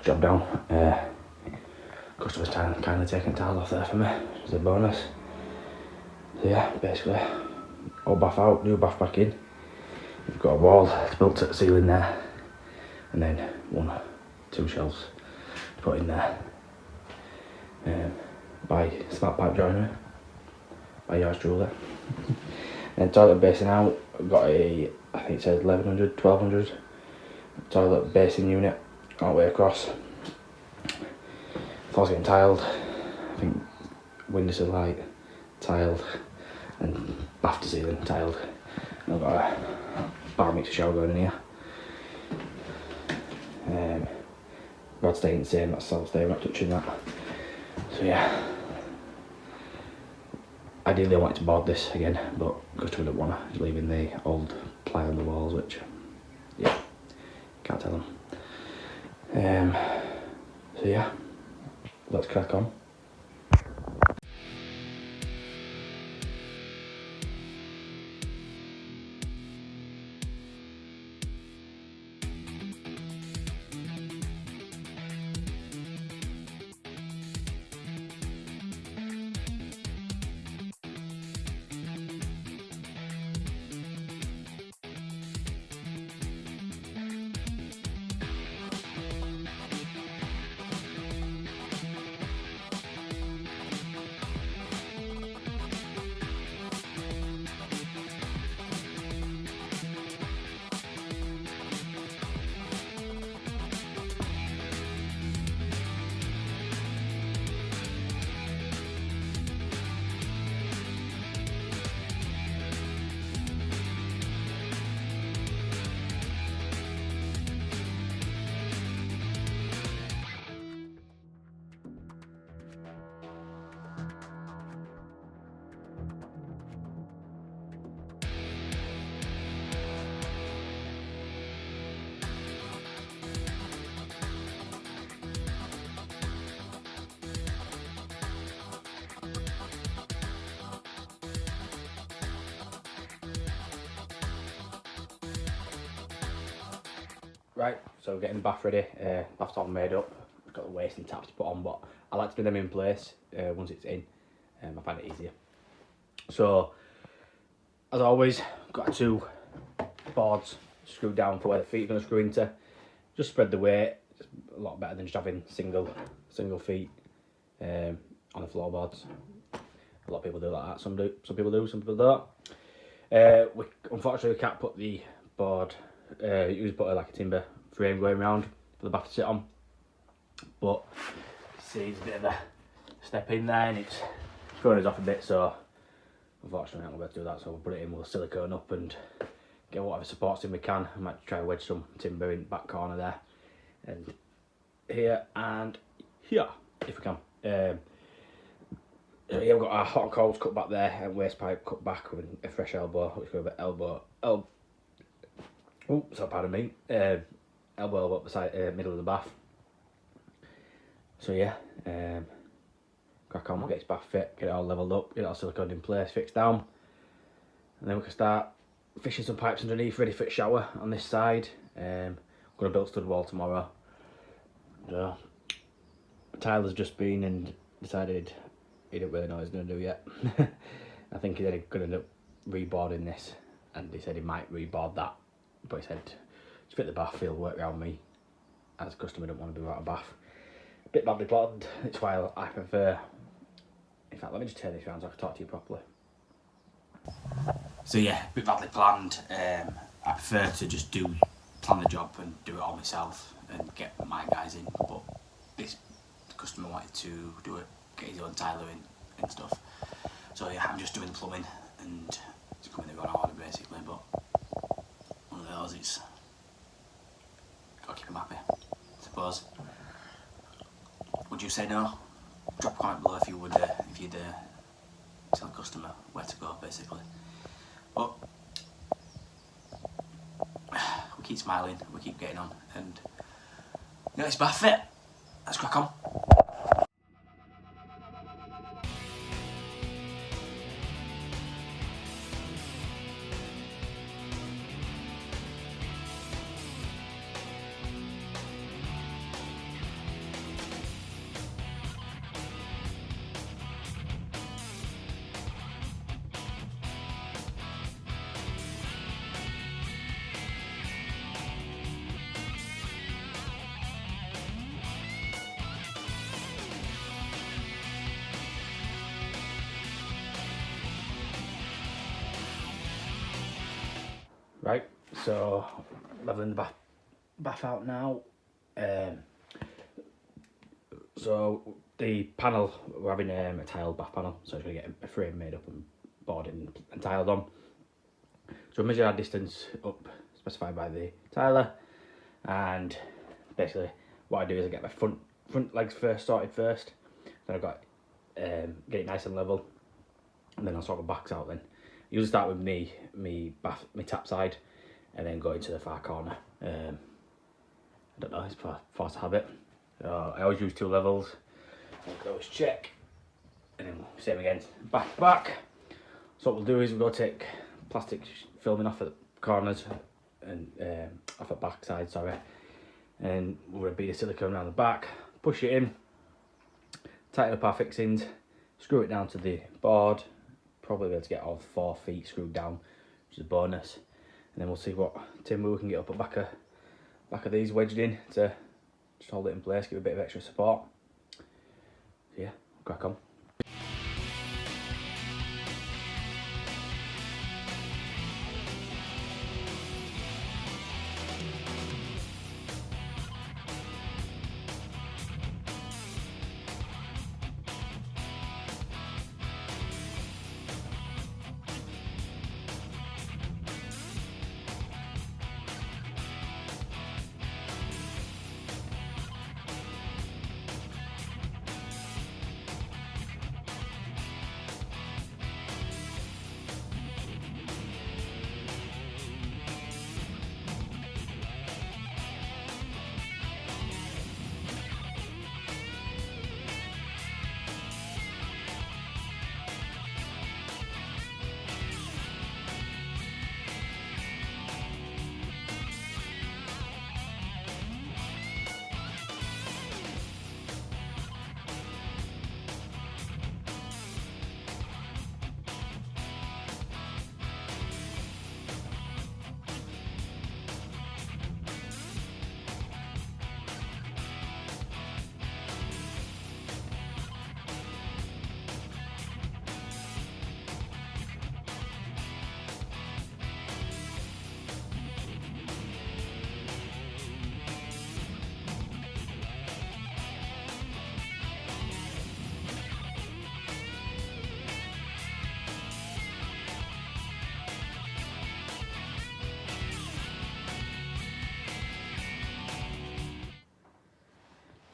job down. Customer's kindly taking tiles off there for me, which is a bonus. So yeah, basically, old bath out, new bath back in. We've got a wall built at the ceiling there, and then 2 shelves to put in there. By SmartPipe Joinery, by yours truly. And toilet basin out, I've got I think it says 1100, 1200 toilet basin unit all the way across. Floor's getting tiled, I think windows are light, tiled, and bath to ceiling tiled. And I've got a bar mixer shower going in here. Rod staying the same, that's solid stay, I'm not touching that. So yeah, ideally I wanted to board this again, but customer didn't want to, he's leaving the old ply on the walls, which, yeah, can't tell them. So yeah, let's crack on. Right, so getting the bath ready, bath's all made up, I've got the waste and taps to put on, but I like to do them in place once it's in, I find it easier. So, as always, I've got 2 boards screwed down for where the feet are going to screw into. Just spread the weight, it's a lot better than just having single feet on the floorboards. A lot of people do like that, some people do, some people don't. Unfortunately we can't put the board, you just put like a timber frame going around for the bath to sit on, but see it's a bit of a step in there and it's throwing us off a bit, so unfortunately I'm not going to do that, so we'll put it in with silicone up and get whatever supports in we can. I might try to wedge some timber in the back corner there and here and here if we can. Yeah, we've got our hot and colds cut back there and waste pipe cut back with a fresh elbow, which we've got elbow elbow up the side, middle of the bath. So yeah, crack on, get his bath fit, get it all levelled up, get it all siliconed in place, fixed down, and then we can start fishing some pipes underneath, ready for a shower on this side. I'm going to build a stud wall tomorrow. So Tyler's just been and decided he didn't really know what he's going to do yet. I think he's going to end up reboarding this, and he said he might reboard that, but he said to fit the bath he'll work around me, as a customer don't want to be without a bath. A bit badly planned, it's why I prefer, in fact let me just turn this around so I can talk to you properly. So yeah, a bit badly planned. I prefer to just plan the job and do it all myself and get my guys in, but this customer wanted to do it, get his own tiler in and stuff. So yeah, I'm just doing the plumbing and it's coming in on order basically, but one of those, it's got to keep him happy, I suppose. Would you say no? Drop a comment below if you'd tell the customer where to go basically. But we keep smiling, we keep getting on, and you know, it's bath fit. Let's crack on. So leveling the bath out now. So the panel, we're having a tiled bath panel, so it's going to get a frame made up and boarded and tiled on. So measure our distance up specified by the tiler, and basically what I do is I get my front legs sorted first, then I've got get it nice and level, and then I'll sort the backs out. Then usually start with me tap side, and then go into the far corner. I don't know, it's force habit. I always use 2 levels. I always check, and then same again, back. So what we'll do is we'll go take plastic filming off at the corners and off at back side, sorry, and we'll bead the silicone around the back, push it in, tighten up our fixings, screw it down to the board. Probably be able to get all 4 feet screwed down, which is a bonus, and then we'll see what timber we can get up at back of these wedged in to just hold it in place, give it a bit of extra support. So yeah, crack on.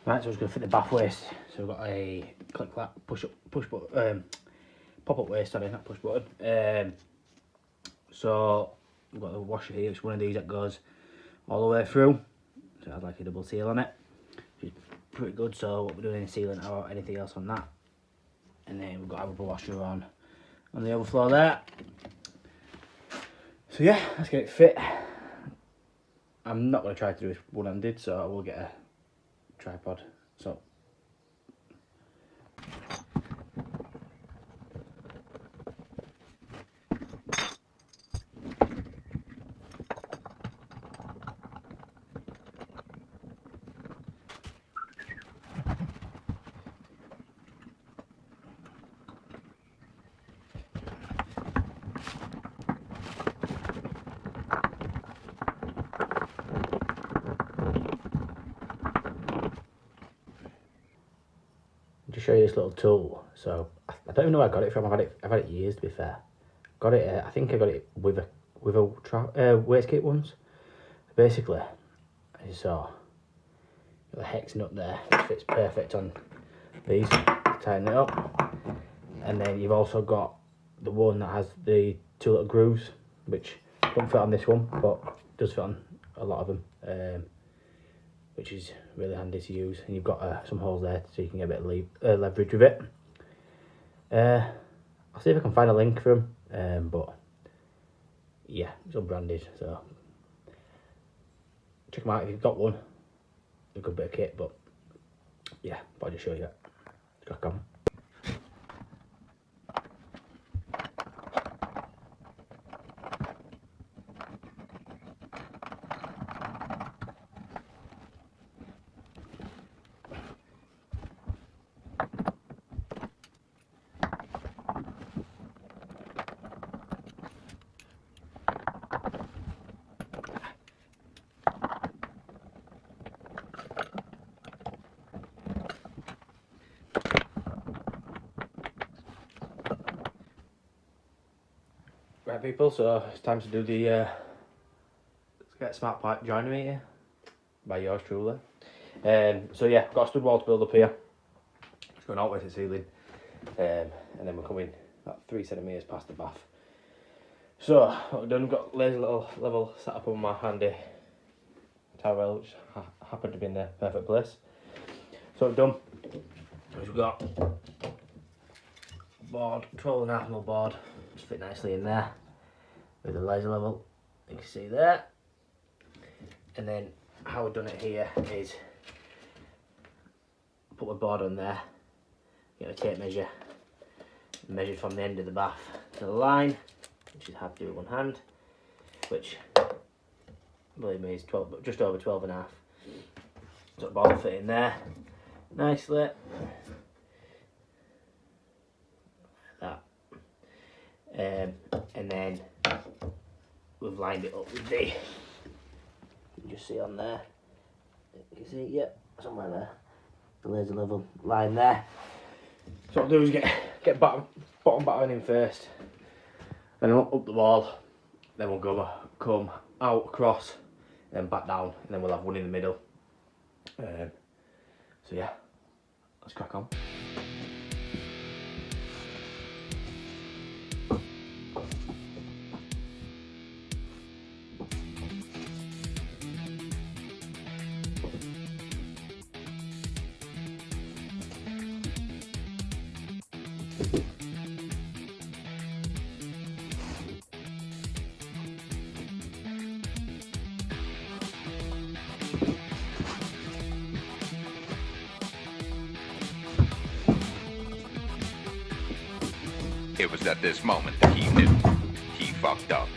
Right, so it's going to fit the bath waste. So we've got a click clap pop up waste, sorry, not push button. So we've got the washer here, it's one of these that goes all the way through. So it has like a double seal on it, which is pretty good. So what we're doing is sealing or anything else on that. And then we've got our rubber washer on the overflow there. So yeah, let's get it fit. I'm not going to try to do this one-handed, so I will get a tripod. So just show you this little tool. So I don't even know where I got it from. I've had it years, to be fair. Got it. I think I got it with a wastegate once. Basically, as you saw, got the hex nut there, which fits perfect on these. Tighten it up, and then you've also got the one that has the 2 little grooves, which don't fit on this one, but does fit on a lot of them. Which is really handy to use, and you've got some holes there so you can get a bit of leverage with it. I'll see if I can find a link for them, but yeah, it's unbranded, so check them out if you've got one. A good bit of kit, but yeah, I'll just show you it. Crack on. Right people, so it's time to do the let's get SmartPipe joinery here by yours truly. So yeah, got a stud wall to build up here. It's going all the way to the ceiling, and then we're coming about 3 centimetres past the bath. So what we've done, got lazy little level set up on my handy towel, which happened to be in the perfect place. So what we've done is we've got board, 12.5mm board, just fit nicely in there with the laser level, you can see there. And then how we've done it here is put my board on there, get a tape measure, measured from the end of the bath to the line, which is hard to do with one hand, which believe me is 12, just over 12.5. So the board will fit in there nicely. And then we've lined it up with the, you can just see on there, you can see, yeah, somewhere there, the laser level line there. So what I'll do is get bottom battering in first, then up the wall, then we'll come out across, then back down, and then we'll have one in the middle. So yeah, let's crack on. It was at this moment that he knew he fucked up.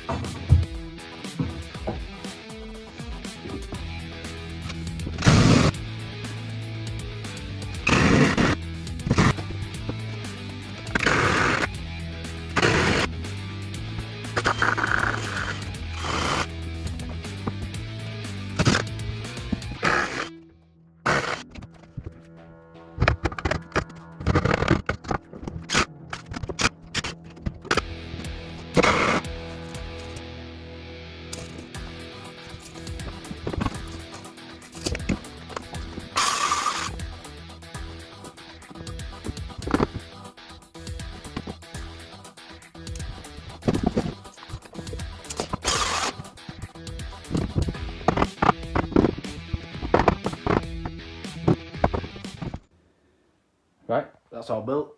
Right, that's all built.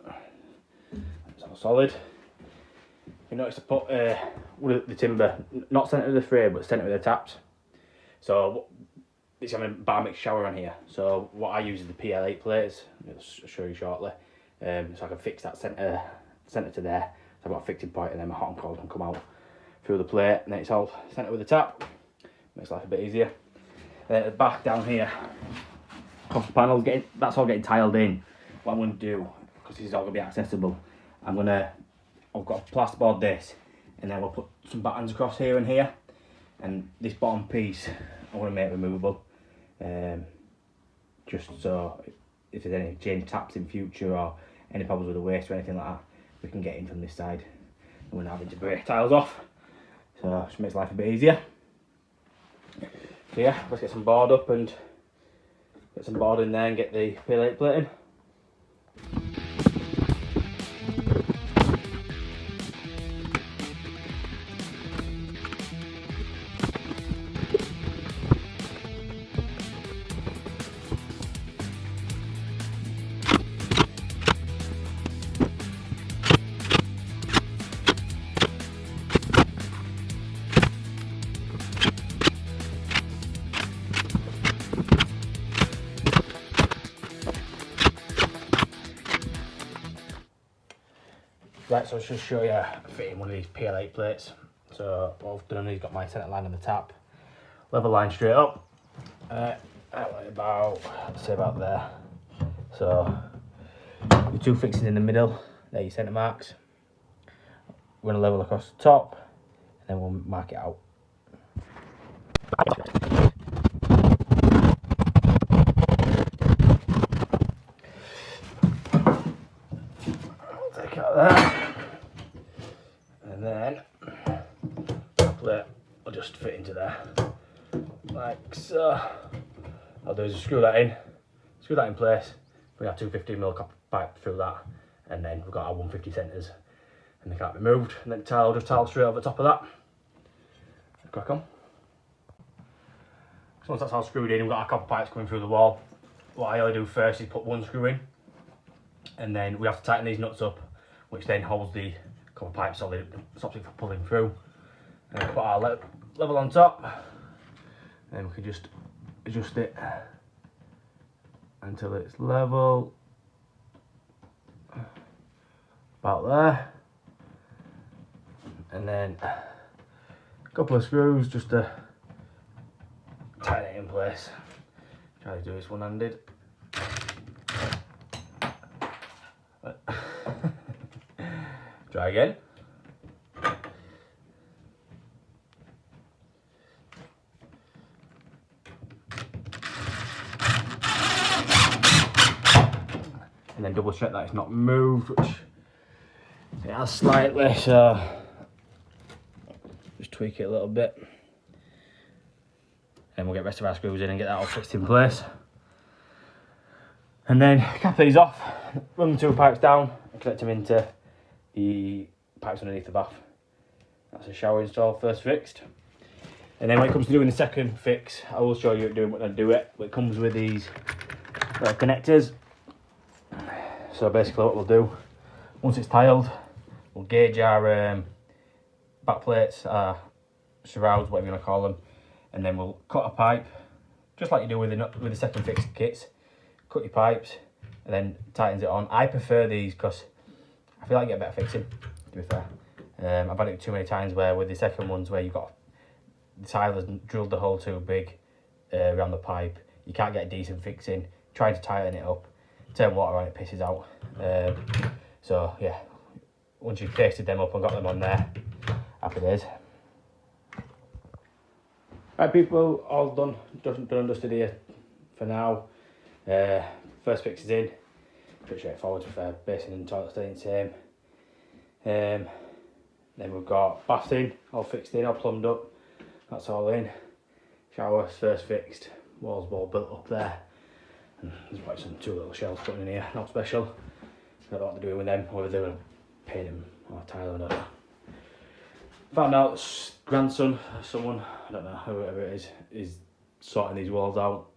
It's all solid. You notice I put the timber, not centre of the frame, but centre of the taps. So it's having a bar mix shower on here. So what I use is the PL8 plates. I'll show you shortly. So I can fix that centre to there. So I've got a fixing point, and then my hot and cold can come out through the plate, and then it's all centre with the tap. Makes life a bit easier. At the back down here, across the panel, that's all getting tiled in. What I'm going to do, because this is all going to be accessible, I've got a plasterboard this, and then we'll put some battens across here and here, and this bottom piece I want to make removable, just so if there's any change taps in future or any problems with the waste or anything like that, we can get in from this side and we're not having to break tiles off, so it just makes life a bit easier. So yeah, let's get some board up and get some board in there and get the PL8 plate in. Right, so I'll just show you fitting one of these PL8 plates. So what I've done is got my centre line on the tap, level line straight up, about, let's say about there. So the two fixings in the middle, they're your centre marks. We're going to level across the top, and then we'll mark it out. Take out that. do is screw that in place, bring our 250mm copper pipe through that, and then we've got our 150 centres, and they can't be moved, and then just tile straight over the top of that. Crack on. So once that's all screwed in, we've got our copper pipes coming through the wall. What I only do first is put one screw in, and then we have to tighten these nuts up, which then holds the copper pipe solid, stops it from pulling through. And we put our level on top, and we can just adjust it until it's level, about there, and then a couple of screws just to tighten it in place. Try to do this one-handed. Try again. And then double check that it's not moved, which it has slightly, so just tweak it a little bit. And we'll get the rest of our screws in and get that all fixed in place. And then cap these off, run the two pipes down and connect them into the pipes underneath the bath. That's a shower install first fixed. And then when it comes to doing the second fix, I will show you doing what I do it. It comes with these connectors. So basically what we'll do, once it's tiled, we'll gauge our back plates, shrouds, whatever you want to call them, and then we'll cut a pipe, just like you do with the second fix kits. Cut your pipes, and then tightens it on. I prefer these because I feel like you get better fixing, to be fair. I've had it too many times where with the second ones where you've got the tilers drilled the hole too big around the pipe, you can't get a decent fixing. Trying to tighten it up, turn water on, it pisses out. So yeah, once you've pasted them up and got them on there, happy days. Right people, all done and dusted here for now. First fix is in, pretty straightforward with basin and toilet staying the same. Then we've got bath in, all fixed in, all plumbed up, that's all in. Shower first fixed, walls all built up there. And there's probably some two little shelves put in here, not special. I don't know what they're doing with them, whether they're going to paint them or tile, I don't know. Found out grandson, someone, I don't know, whoever it is sorting these walls out.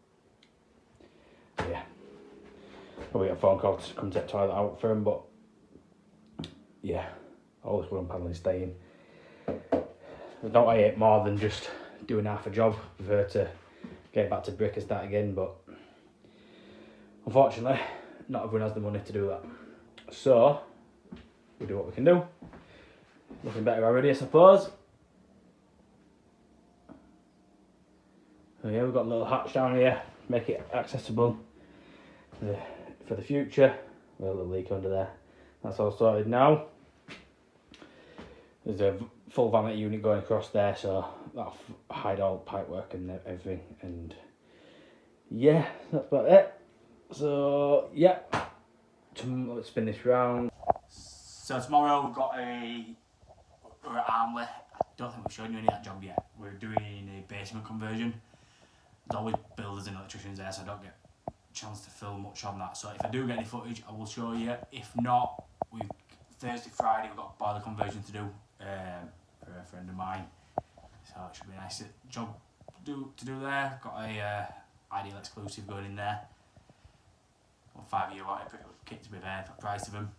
Yeah, probably get a phone call to come take the toilet out for him, but yeah, all this wooden panelling staying. I don't hate more than just doing half a job. I prefer to get back to brick and start again, but unfortunately, not everyone has the money to do that. So, we do what we can do. Looking better already, I suppose. So yeah, we've got a little hatch down here, make it accessible for the future. We've got a little leak under there. That's all sorted now. There's a full vanity unit going across there, so that'll hide all pipe work and everything. And yeah, that's about it. So yeah, let's spin this round. So tomorrow we've got we're at Armley. I don't think we've shown you any of that job yet. We're doing a basement conversion. There's always builders and electricians there, so I don't get a chance to film much on that. So if I do get any footage, I will show you. If not, Thursday, Friday, we've got a boiler conversion to do for a friend of mine. So it should be a nice job to do there. Got a ideal exclusive going in there. 5 year warranty, pretty good kit to be there for the price of them.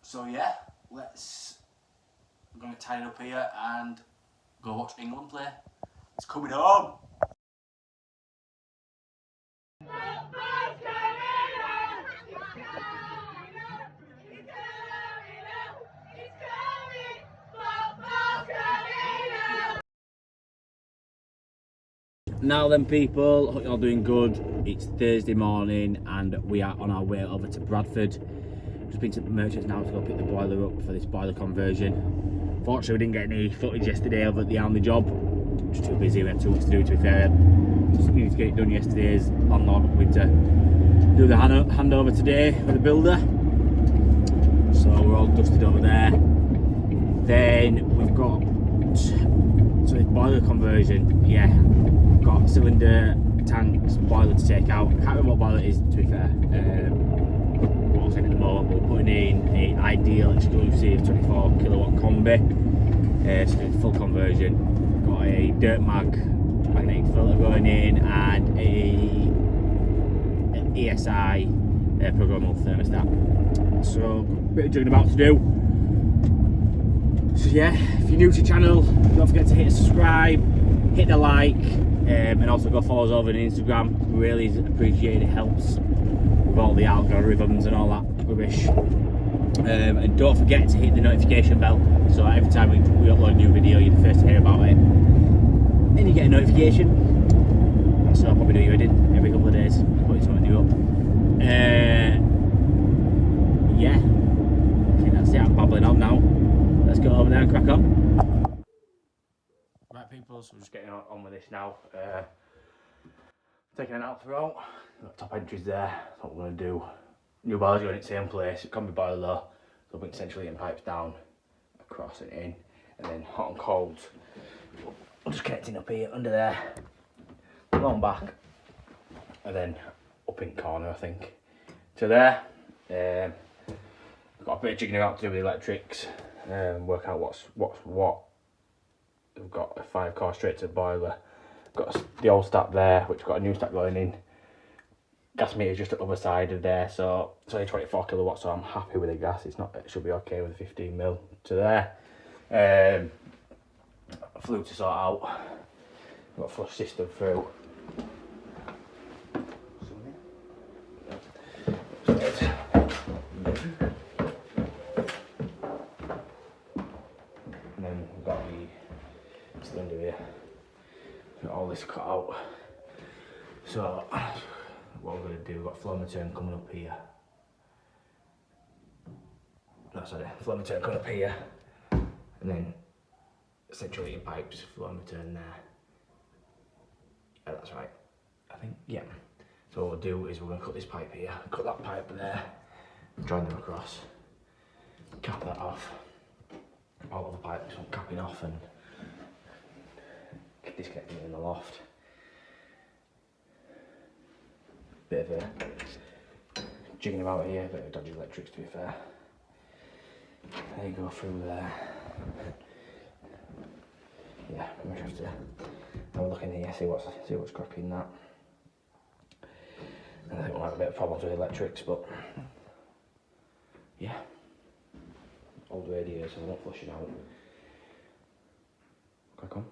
So yeah, I'm going to tie it up here and go watch England play. It's coming home! Now then people, hope you're all doing good. It's Thursday morning and we are on our way over to Bradford. Just been to the merchants now to go pick the boiler up for this boiler conversion. Fortunately we didn't get any footage yesterday over at the Armley job. Just too busy, we had too much to do, to be fair. Just needed to get it done yesterday as landlord went to do the handover today with the builder. So we're all dusted over there. Then we've got, so this boiler conversion, yeah. Got cylinder tanks, boiler to take out. I can't remember what boiler it is, to be fair. What I'm saying at the moment, but we're putting in an ideal exclusive 24 kilowatt combi. So it's full conversion. Got a dirt mag magnetic filter going in and an ESI programmable thermostat. So a bit of juggling about to do. So yeah, if you're new to the channel, don't forget to hit subscribe, hit the like, and also go follow us over on Instagram. Really appreciate it, helps with all the algorithms and all that rubbish. And don't forget to hit the notification bell, so every time we upload a new video, you're the first to hear about it, and you get a notification. So I'll probably do you every couple of days, putting something new up. Yeah, I think that's it. I'm babbling on now. Let's go over there and crack on. Right people, so we're just getting on with this now. Taking it out throughout. Got top entries there. That's what we're going to do. New boiler's going in the same place. It can be boiler though. So we'll bring central heating pipes down, across and in, and then hot and cold. I'm just connecting up here under there, along back, and then up in corner I think to there. Got a bit of jigging out to do with the electrics. Work out what's what. We've got a 5-core straight to the boiler. Got the old stack there, which got a new stack going in. Gas meter just at the other side of there, so it's only 24 kilowatts, so I'm happy with the gas. It should be okay with the 15 mil to there. Flue to sort out. Got a flush system through. And then we've got the cylinder here. Got all this cut out. So what we're going to do, we've got flow return coming up here. No, sorry, flow return coming up here. And then central heating pipes, flow and return there. Yeah, that's right. I think, yeah. So what we'll do is we're going to cut this pipe here, cut that pipe there, join them across, cap that off. All of the pipes I'm capping off and disconnecting in the loft. Bit of a jigging about here, bit of dodgy electrics to be fair. They go through there. Yeah, I'm gonna have to have a look in here, see what's cracking that. And I think we'll have a bit of problems with electrics, but yeah. Old radiators, so they're not flushing out. Crack on.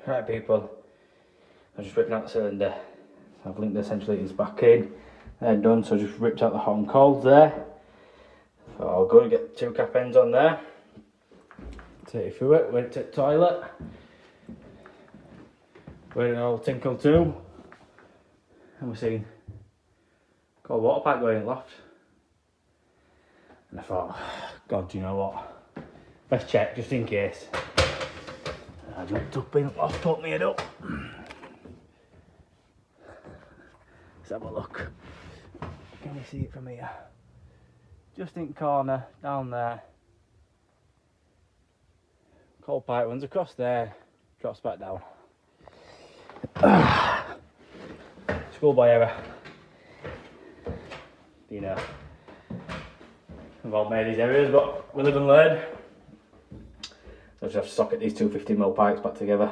Right people, I'm just ripping out the cylinder. I've linked the central heaters back in. They're done, so I just ripped out the hot and cold there. So I'll go and get 2 cap ends on there. Take you through it, went to the toilet. Went an old tinkle too. And we're seeing cold water pipe going in the loft. And I thought, God, do you know what? Let's check just in case. I jumped up in the loft, put my head up. Let's have a look. Can you see it from here? Just in corner, down there. Cold pipe runs across there, drops back down. Schoolboy error. You know. we've all made these areas, but we live and learn. So I just have to socket these two 15mm pipes back together.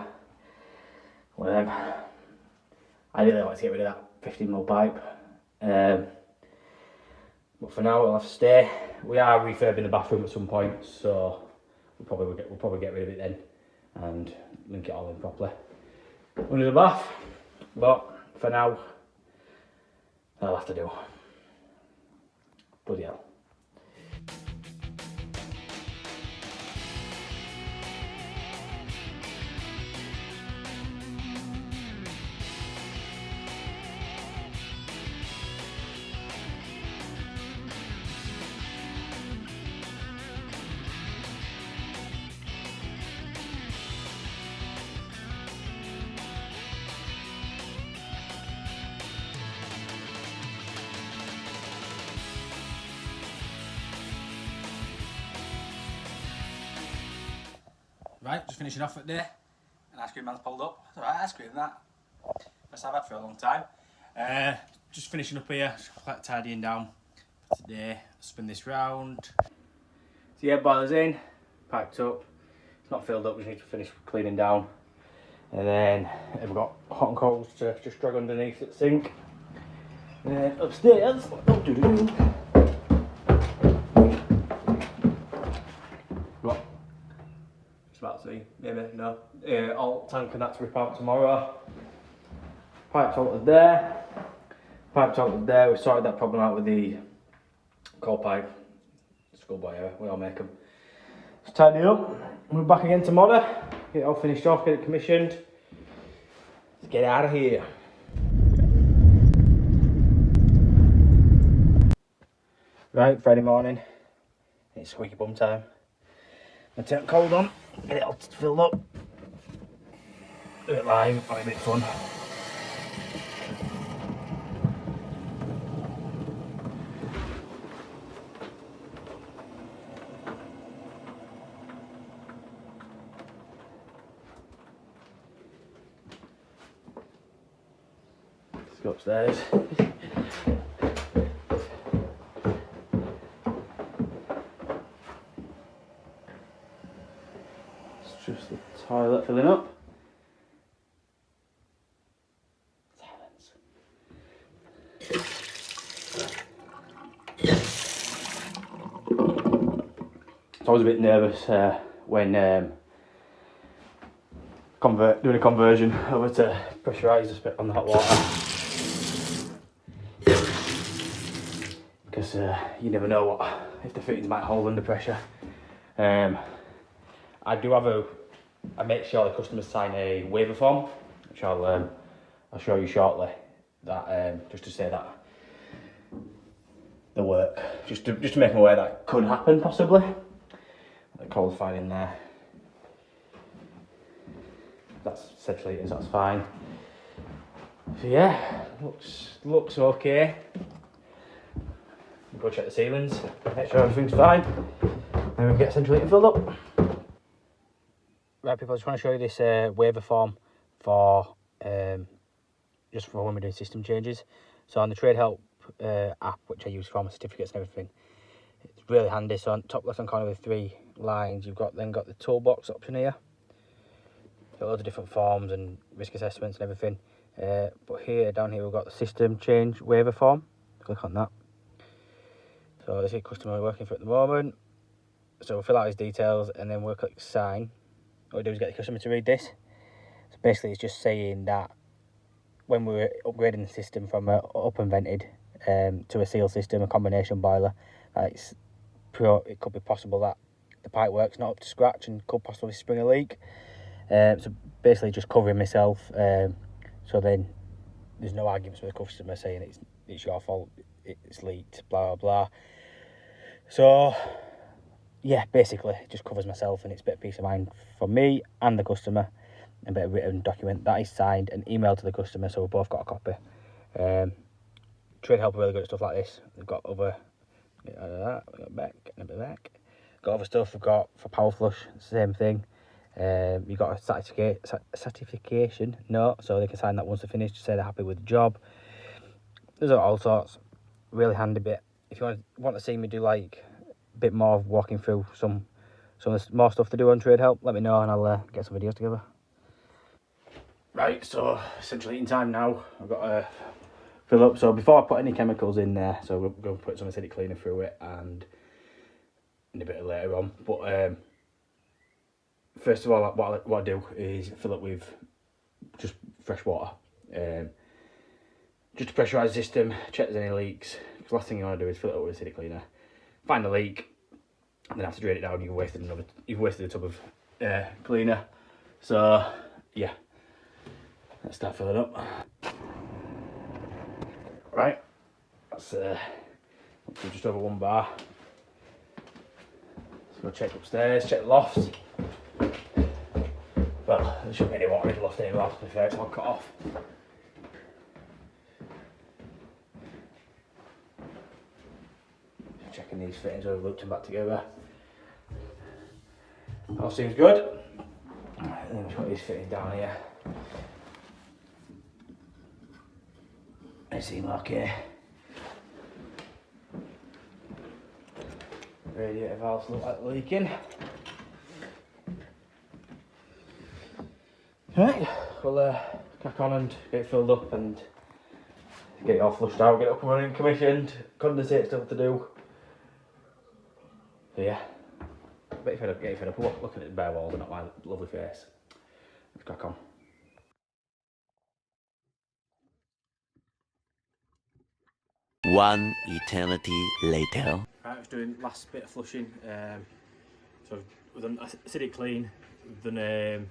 One of them. I really like to get rid of that 15mm pipe. But for now, it'll have to stay. We are refurbing the bathroom at some point, so we'll probably get rid of it then and link it all in properly under the bath. But for now, that'll have to do. Bloody hell. Right, just finishing off at day. An ice cream man's pulled up. It's alright, ice cream that. Best I've had for a long time. Just finishing up here, just tidying down for today. Spin this round. So yeah, boiler's in, piped up. It's not filled up, we just need to finish cleaning down. And then we've got hot and cold to just drag underneath the sink. And then upstairs, about to see, maybe, no. Alt tank and that to rip out tomorrow. Pipes altered there. Pipes altered there. We sorted that problem out with the cold pipe. Schoolboy error, we all make them. Just tidy up. We're back again tomorrow. Get it all finished off, get it commissioned. Let's get out of here. Right, Friday morning. It's squeaky bum time. I turn cold on, get it all filled up. Do it live, probably a bit fun. Let's go upstairs. Just the toilet filling up. Silence. I was a bit nervous when doing a conversion over to pressurised on the hot water, because you never know if the fittings might hold under pressure. I make sure the customers sign a waiver form, which I'll show you shortly. That just to say that the work, just to make them aware that could happen possibly. The cold fine in there. That's essentially it, that's fine. So yeah, looks okay. Go check the ceilings, make sure everything's fine. Then we get central heating filled up. Right people, I just want to show you this waiver form for just for when we're doing system changes. So on the Trade Help app, which I use for my certificates and everything, it's really handy. So on top left hand corner with 3 lines, you've got the toolbox option here. Got loads of different forms and risk assessments and everything. But here, down here, we've got the system change waiver form. Click on that. So this is a customer we're working for at the moment. So we'll fill out his details and then we'll click sign. What we do is get the customer to read this. So basically it's just saying that when we were upgrading the system from a up and vented to a seal system, a combination boiler, it could be possible that the pipe work's not up to scratch and could possibly spring a leak. So basically just covering myself, so then there's no arguments with the customer saying it's your fault, it's leaked, blah blah blah. So yeah, basically it just covers myself and it's a bit of peace of mind for me and the customer, and a bit of written document that is signed and emailed to the customer, so we've both got a copy. Trade Help are really good at stuff like this. They've got other, we've got back and a bit back. Got other stuff we've got for power flush, same thing. You've got a certification note, so they can sign that once they're finished to say they're happy with the job. There's all sorts, really handy bit. If you want to see me do like bit more walking through some more stuff to do on trade help, let me know and I'll get some videos together. Right, so essentially eating time now. I've got to fill up. So before I put any chemicals in there, so we're going to put some acidic cleaner through it and in a bit later on. But first of all, what I do is fill it with just fresh water. Just to pressurise the system, check there's any leaks. The last thing you want to do is fill it up with acidic cleaner, find the leak, and then have to drain it down. You've wasted a tub of cleaner. So yeah, let's start filling up. Right, that's just over 1 bar. So we'll check upstairs, check the loft. Well, there shouldn't be any water in the loft anymore, to be fair, it's all cut off. Just checking these fittings over, looped them back together. All seems good. And then we've got these fittings down here. They seem okay. Radiator valves look like they're leaking. Right, we'll crack on and get it filled up and get it all flushed out, get it up and running, commissioned, condensate still to do. So yeah, get you fed up. Looking at the bare walls and not my lovely face. Let's crack on. One eternity later. Right, I was doing last bit of flushing. So we've done acidic clean, we've done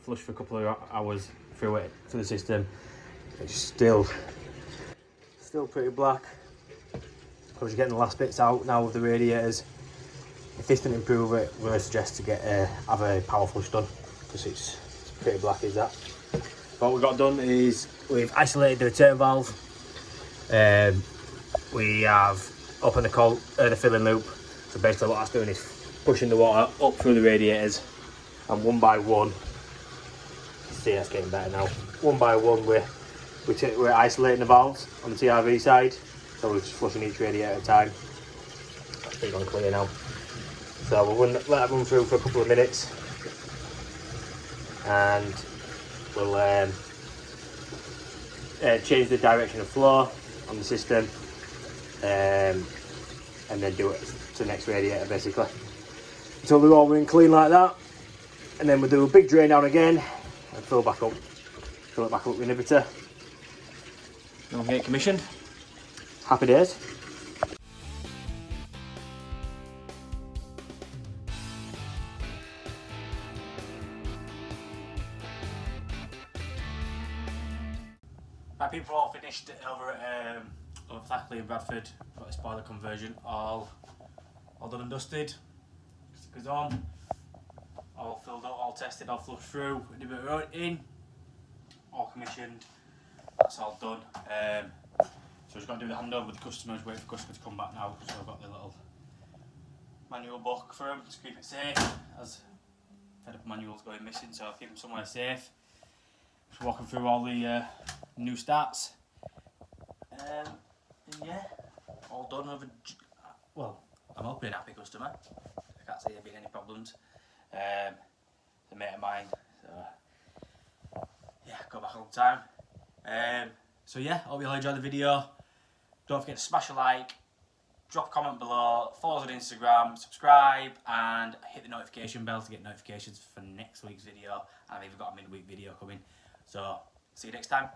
flush for a couple of hours through it, through the system. It's still pretty black. I was getting the last bits out now with the radiators. If this didn't improve it, we're going to suggest to have a power flush done because it's pretty black as that. What we've got done is we've isolated the return valve. We have opened the filling loop. So basically what that's doing is pushing the water up through the radiators, and one by one, see that's getting better now. One by one we're isolating the valves on the TRV side. So we're just flushing each radiator at a time. That's pretty gone clear now. So we'll let that run through for a couple of minutes, and we'll change the direction of flow on the system, and then do it to the next radiator basically until they're all running clean like that. And then we'll do a big drain down again and fill it back up with inhibitor. And we'll get it commissioned. Happy days. My people all finished over at Thackley in Bradford. Got this boiler conversion all done and dusted. Stickers on, all filled up, all tested, all flushed through, inhibitor in, all commissioned. That's all done. So we've got to do the handover with the customers, wait for the customer to come back now. So I've got the little manual book for them to keep it safe, as fed up manuals going missing, so I'll keep them somewhere safe. Just walking through all the new stats. And yeah, all done over. Well, I'm hoping happy customer. I can't see there being any problems. The mate of mine, so yeah, go back all the time. So yeah, hope you all enjoyed the video. Don't forget to smash a like, drop a comment below, follow us on Instagram, subscribe, and hit the notification bell to get notifications for next week's video. And I've even got a midweek video coming. So see you next time.